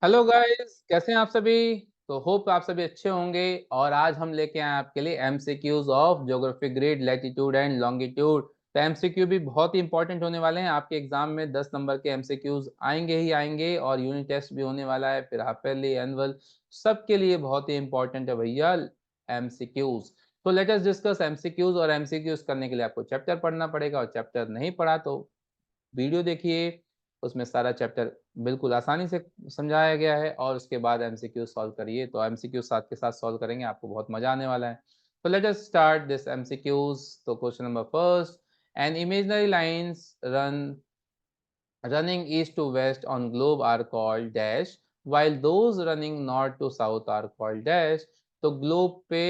Hello guys, कैसे हैं आप सभी। तो होप आप सभी अच्छे होंगे। और आज हम लेके आए आपके लिए MCQs of geography grid latitude and longitude. तो एमसीक्यू भी बहुत ही इंपॉर्टेंट होने वाले हैं। आपके एग्जाम में 10 नंबर के एमसीक्यूज आएंगे ही आएंगे, और यूनिट टेस्ट भी होने वाला है, फिर हाफियरली एनुअल, सबके लिए बहुत ही इंपॉर्टेंट है भैया एमसीक्यूज। तो लेट अस डिस्कस एमसीक्यूज। और एमसीक्यूज करने के लिए आपको चैप्टर पढ़ना पड़ेगा, और चैप्टर नहीं पढ़ा तो वीडियो देखिए, उसमें सारा चैप्टर बिल्कुल आसानी से समझाया गया है। और उसके बाद एमसीक्यू सॉल्व करिए। तो एमसीक्यू साथ के साथ सॉल्व करेंगे, आपको बहुत मजा आने वाला है। तो let us start this MCQs. तो question number first, an imaginary lines running east to west on globe are called dash, while those running north to south are called dash। तो ग्लोब पे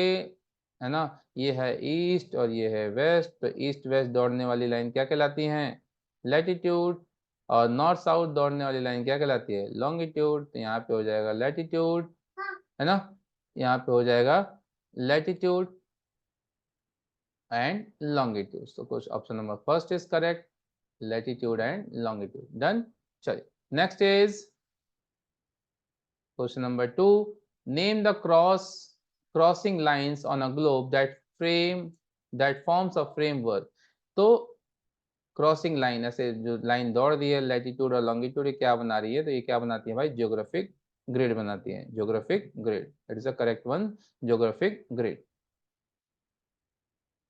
है ना, ये है ईस्ट और ये है वेस्ट। तो ईस्ट वेस्ट दौड़ने वाली लाइन क्या कहलाती है? लैटिट्यूड। और नॉर्थ साउथ दौड़ने वाली लाइन क्या कहलाती है? लॉन्गिट्यूड। तो यहाँ पे हो जाएगा लैटिट्यूड, है ना। यहाँ पे हो जाएगा लैटिट्यूड एंड लॉन्गिट्यूड। तो कुछ option number first is correct, latitude and longitude। done। चलिए, next is question number 2, name the crossing lines on a globe that forms a framework। तो क्रॉसिंग लाइन, ऐसे जो लाइन दौड़ रही है लैटिट्यूड और लॉन्गिट्यूड, ये क्या बना रही है? तो ये क्या बनाती है भाई? ज्योग्राफिक ग्रिड बनाती है। Geographic grid, it is the correct one, geographic grid.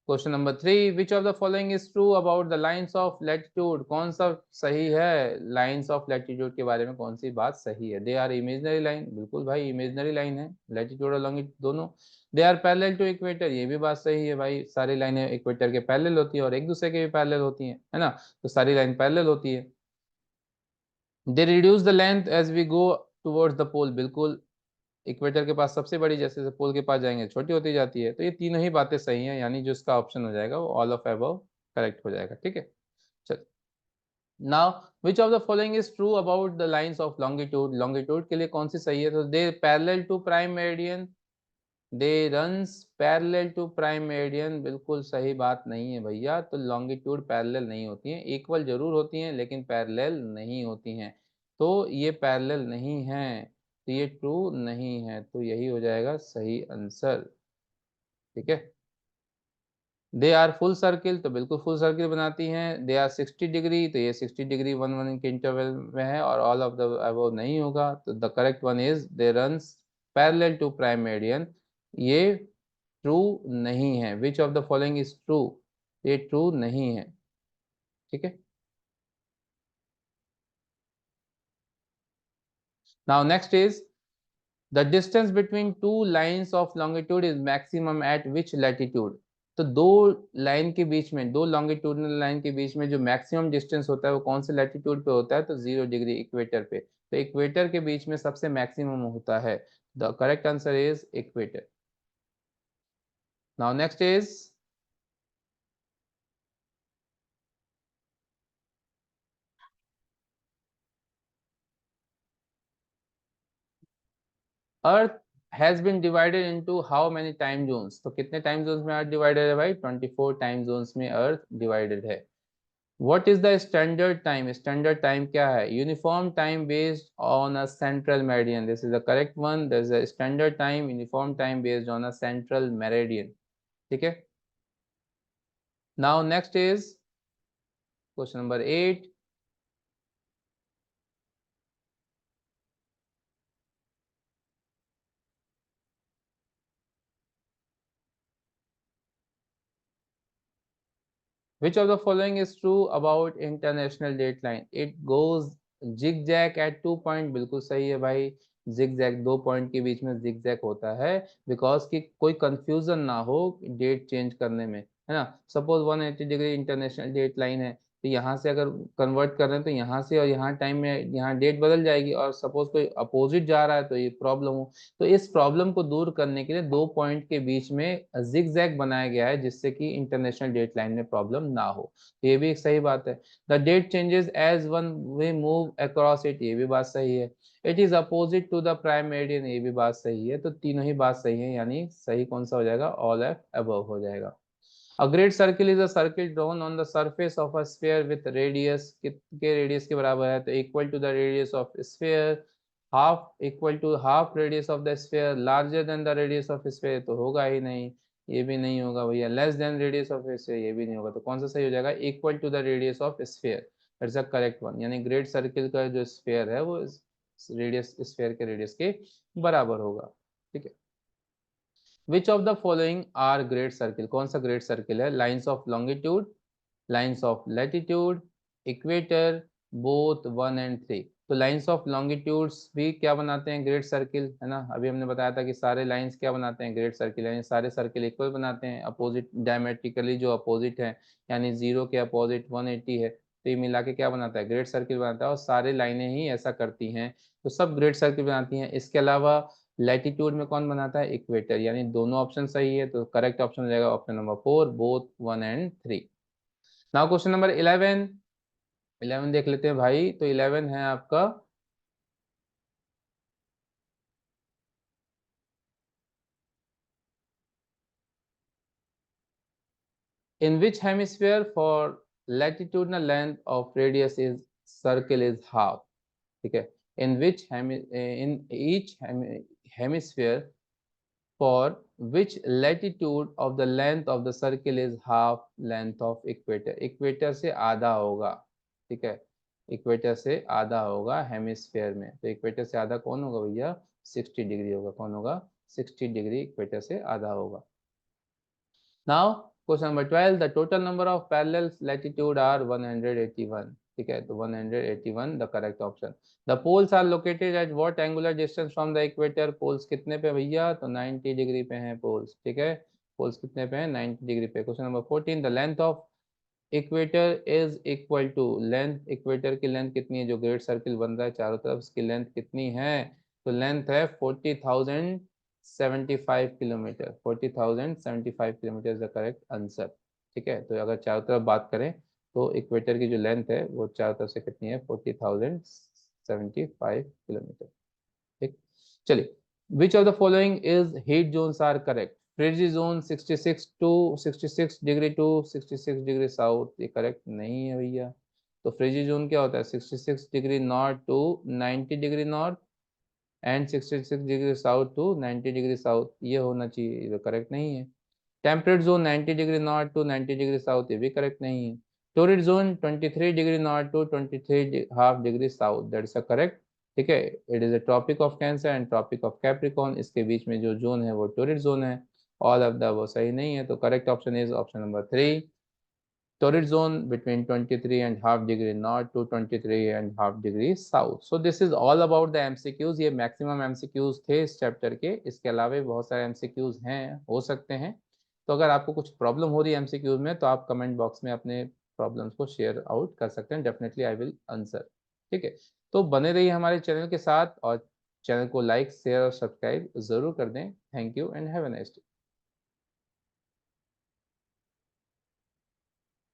Question number 3, which of the following is true about the lines of latitude. कौन सा सही है? लाइंस ऑफ लैटिट्यूड के बारे में कौन सी बात सही है? दे आर इमेजिनरी लाइन, बिल्कुल भाई इमेजिनरी लाइन है लैटिट्यूड और लॉन्गिट्यूड दोनों। They are parallel to equator, ये भी बात सही है भाई। सारी लाइनें इक्वेटर के पैरेलल होती है और एक दूसरे के भी पैरेलल होती है ना। तो सारी लाइन पैरेलल होती है। They reduce the length as we go towards the pole, बिल्कुल इक्वेटर के पास सबसे बड़ी, जैसे जैसे पोल के पास जाएंगे छोटी होती जाती है। तो ये तीनों ही बातें सही हैं, यानी जो इसका ऑप्शन हो जाएगा वो ऑल ऑफ अबव करेक्ट हो जाएगा। ठीक है, चल। Now which of the following is true about the lines of longitude. Longitude के लिए कौन सी सही है? तो they parallel to prime meridian, they runs parallel to prime meridian, बिल्कुल सही बात नहीं है भैया। तो लॉन्गिट्यूड पैरेलल नहीं होती हैं, इक्वल जरूर होती हैं लेकिन पैरेलल नहीं होती हैं। तो ये पैरेलल नहीं है, तो ये ट्रू नहीं है। तो यही हो जाएगा सही आंसर। ठीक है। दे आर फुल सर्किल, तो बिल्कुल फुल सर्किल बनाती हैं। दे आर 60 डिग्री, तो ये 60 डिग्री वन वन के इंटरवल में है। और ऑल ऑफ द अबव नहीं होगा। तो the correct one is they runs parallel to prime meridian, ये ट्रू नहीं है। Which of the following is true, ये ट्रू नहीं है। ठीक है। Now next is the distance between two lines of longitude is maximum at which latitude. तो दो लाइन के बीच में, दो लॉन्गिट्यूडनल लाइन के बीच में जो मैक्सिमम डिस्टेंस होता है वो कौन से लैटिट्यूड पे होता है? तो 0 डिग्री इक्वेटर पे। तो इक्वेटर के बीच में सबसे मैक्सिमम होता है। The correct answer is equator. Now next is earth has been divided into how many time zones. तो कितने टाइम जोन्स में अर्थ डिवाइडेड है भाई? 24 टाइम जोन्स में अर्थ डिवाइडेड है। What is the standard time? Standard time क्या है? Uniform time based on a central meridian, this is the correct one. This is the standard time, uniform time based on a central meridian. ठीक है। Now next is question number 8, which of the following is true about international date line? It goes zigzag at 2 point, बिल्कुल सही है भाई। zigzag, 2 point के बीच में zigzag होता है, बिकॉज कि कोई कंफ्यूजन ना हो डेट चेंज करने में, है ना। Suppose 180 degree international date line है, तो यहाँ से अगर कन्वर्ट कर रहे हैं तो यहाँ से और यहाँ टाइम में यहाँ डेट बदल जाएगी। और सपोज कोई अपोजिट जा रहा है तो ये प्रॉब्लम हो। तो इस प्रॉब्लम को दूर करने के लिए 2 पॉइंट के बीच में जिगजैग बनाया गया है, जिससे कि इंटरनेशनल डेट लाइन में प्रॉब्लम ना हो। तो ये भी एक सही बात है। The date changes as one way move across it, ये भी बात सही है। It is opposite to the prime meridian, ये भी बात सही है। तो तीनों ही बात सही है, यानी सही कौन सा हो जाएगा? ऑल एफ अबव हो जाएगा। A great circle is a circle drawn on the surface of a sphere with radius, के रेडियस के बराबर है, तो equal to the radius of sphere. Half equal to half radius of the sphere larger than the radius of sphere, तो होगा ही नहीं, ये भी नहीं होगा भैया। Less than radius of sphere, ये भी नहीं होगा। तो कौन सा सही हो जाएगा? Equal to the radius of sphere, that's the correct one. यानी ग्रेट सर्किल का जो स्फीयर है वो रेडियस स्फीयर के रेडियस के बराबर होगा। ठीक है। Which of the following are great circle, कौन सा ग्रेट सर्किल है? Lines of longitude, lines of latitude, equator, both 1 and 3। तो लाइन्स ऑफ लॉन्गिट्यूड्स भी क्या बनाते हैं? ग्रेट सर्किल, है ना। अभी हमने बताया था कि सारे लाइन्स क्या बनाते हैं? ग्रेट सर्किल, यानी सारे सर्किल इक्वल बनाते हैं, अपोजिट डायमेट्रिकली जो अपोजिट है, यानी 0 के अपोजिट 180 है, तो ये मिला के क्या बनाता है? ग्रेट सर्किल बनाता है। और सारे लाइनें ही ऐसा करती हैं, तो सब ग्रेट सर्किल बनाती हैं। इसके अलावा लैटिट्यूड में कौन बनाता है? इक्वेटर। यानी दोनों ऑप्शन सही है, तो करेक्ट ऑप्शन हो जाएगा option number 4, both 1 and 3। Now question number 11। 11 देख लेते हैं भाई। तो 11 है आपका, in which hemisphere for latitudinal length of radius is circle is half. ठीक है। In which in each hemisphere for which latitude of the length of the circle is half length of equator. Equator से आधा होगा। ठीक है। Equator से आधा होगा हेमिस्फीयर में। तो इक्वेटर से आधा कौन होगा भैया? 60 डिग्री होगा। कौन होगा? 60 डिग्री इक्वेटर से आधा होगा। Now question number 12, the total number of parallel latitude are 181। ठीक है। तो 181 the correct option. The poles are located at what angular distance from the equator. Poles कितने पे भैया? तो 90 डिग्री पे हैं पोल्स। ठीक है। पोल्स कितने पे हैं? 90 डिग्री पे। Question number 14, the length of equator is equal to, length equator की लेंथ कितनी है? जो ग्रेट सर्किल बन रहा है चारों तरफ, इसकी लेंथ कितनी है? तो लेंथ है 40,075 kilometre. 40,075 kilometre is the correct answer. ठीक है। तो अगर चारों तरफ बात करें तो इक्वेटर की जो लेंथ है वो चारों तरफ से कितनी है? 40,075 किलोमीटर। ठीक। चलिए, which of the following is heat zones are correct? Frigid zone 66 to 66 degree to 66 degree south, ये करेक्ट नहीं है भैया। तो फ्रिजी जोन क्या होता है? 66 degree north to 90 degree north and 66 degree south to 90 degree south, ये होना चाहिए, ये तो करेक्ट नहीं है। Temperate zone 90 degree north to 90 degree south, ये भी करेक्ट नहीं है। Torrid zone 23 degree north to 23 half degree south, that's a correct. ठीक है। It is a tropic of cancer and tropic of Capricorn, इसके बीच में जो जोन है वो टोरिड जोन है। ऑल ऑफ द वो सही नहीं है, तो correct option is option number 3, torrid zone between 23 and half degree north to 23 and half degree south. So this is all about the MCQs। ये मैक्सिमम MCQs थे इस chapter के। इसके अलावा भी बहुत सारे MCQs हैं, हो सकते हैं। तो अगर आपको कुछ प्रॉब्लम हो रही है MCQs में, तो आप कमेंट बॉक्स में अपने प्रॉब्लम्स को शेयर आउट कर सकते हैं। Definitely I will answer. ठीक है। तो बने रहिए हमारे चैनल के साथ, और चैनल को लाइक शेयर और सब्सक्राइब जरूर कर दें। Thank you and have a nice day.